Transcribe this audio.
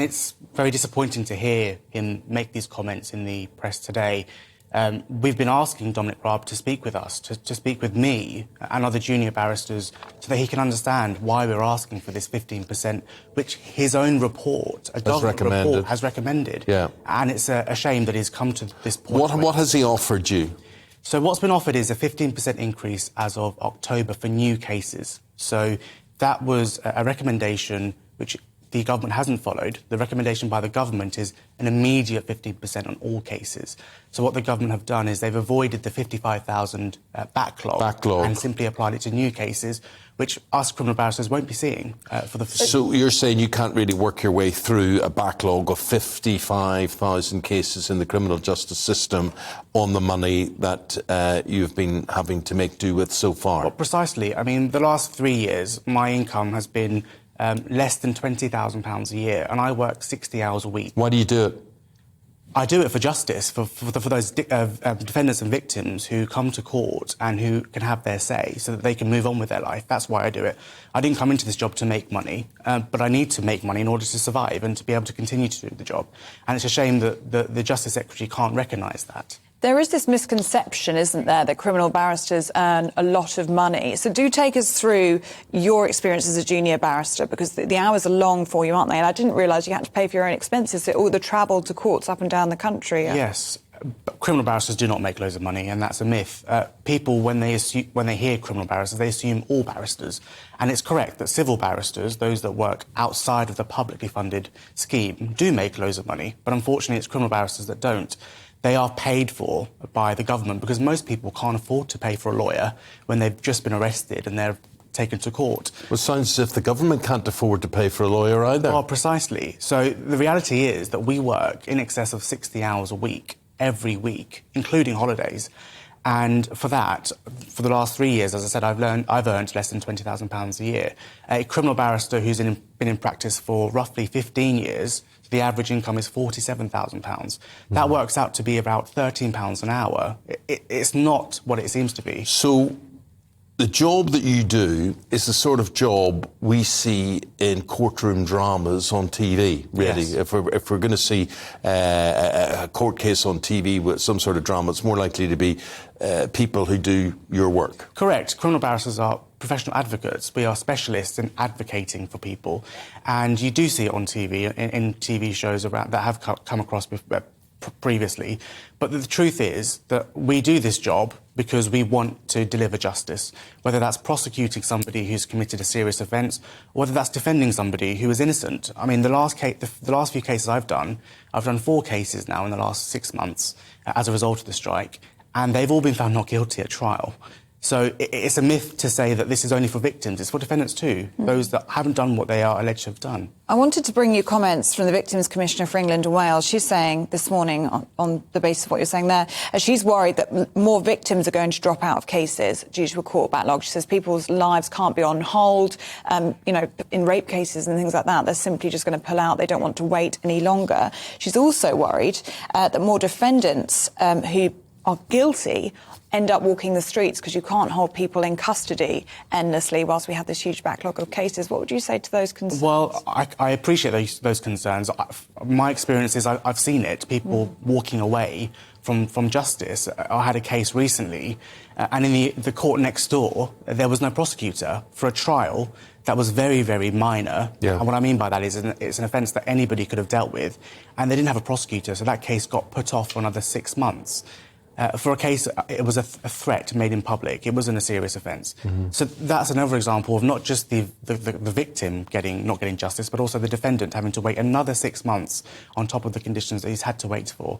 it's very disappointing to hear him make these comments in the press today. We've been asking Dominic Raab to speak with us, to speak with me and other junior barristers so that he can understand why we're asking for this 15%, which his own report, a government report, has recommended. Yeah. And it's a shame that he's come to this point. What has he offered you? So what's been offered is a 15% increase as of October for new cases. So that was a recommendation which the government hasn't followed. The recommendation by the government is an immediate 15% on all cases. So what the government have done is they've avoided the 55,000 backlog and simply applied it to new cases, which us criminal barristers won't be seeing for the... So you're saying you can't really work your way through a backlog of 55,000 cases in the criminal justice system on the money that you've been having to make do with so far? Well, precisely. I mean, the last 3 years, my income has been less than £20,000 a year, and I work 60 hours a week. Why do you do it? I do it for justice, for those defendants and victims who come to court and who can have their say so that they can move on with their life. That's why I do it. I didn't come into this job to make money, but I need to make money in order to survive and to be able to continue to do the job. And it's a shame that the Justice Secretary can't recognise that. There is this misconception, isn't there, that criminal barristers earn a lot of money. So do take us through your experience as a junior barrister, because the hours are long for you, aren't they? And I didn't realise you had to pay for your own expenses, so all the travel to courts up and down the country. Yes. But criminal barristers do not make loads of money, and that's a myth. People, when they hear criminal barristers, they assume all barristers. And it's correct that civil barristers, those that work outside of the publicly funded scheme, do make loads of money. But unfortunately, it's criminal barristers that don't. They are paid for by the government because most people can't afford to pay for a lawyer when they've just been arrested and they're taken to court. Well, it sounds as if the government can't afford to pay for a lawyer either. Well, precisely. So the reality is that we work in excess of 60 hours a week, every week, including holidays. And for that, for the last 3 years, as I said, I've earned less than £20,000 a year. A criminal barrister who's been in practice for roughly 15 years, the average income is £47,000. That works out to be about £13 an hour. It's not what it seems to be. So the job that you do is the sort of job we see in courtroom dramas on TV, really. Yes. If we're going to see a court case on TV with some sort of drama, it's more likely to be people who do your work. Correct. Criminal barristers are professional advocates. We are specialists in advocating for people. And you do see it on TV, in TV shows around that have come across previously. But the truth is that we do this job because we want to deliver justice, whether that's prosecuting somebody who's committed a serious offence, or whether that's defending somebody who is innocent. I mean, the last few cases I've done 4 cases now in the last 6 months as a result of the strike, and they've all been found not guilty at trial. So it's a myth to say that this is only for victims. It's for defendants too, those that haven't done what they are alleged to have done. I wanted to bring you comments from the Victims Commissioner for England and Wales. She's saying this morning, on the basis of what you're saying there, she's worried that more victims are going to drop out of cases due to a court backlog. She says people's lives can't be on hold. You know, in rape cases and things like that, they're simply just going to pull out. They don't want to wait any longer. She's also worried that more defendants who are guilty end up walking the streets because you can't hold people in custody endlessly whilst we have this huge backlog of cases. What would you say to those concerns? Well, I appreciate those concerns. My experience is I've seen it, people walking away from justice. I had a case recently, and in the court next door, there was no prosecutor for a trial that was very, very minor. Yeah. And what I mean by that is it's an offence that anybody could have dealt with, and they didn't have a prosecutor, so that case got put off for another 6 months. For a case, it was a threat made in public. It wasn't a serious offence. So that's another example of not just the victim not getting justice, but also the defendant having to wait another 6 months on top of the conditions that he's had to wait for.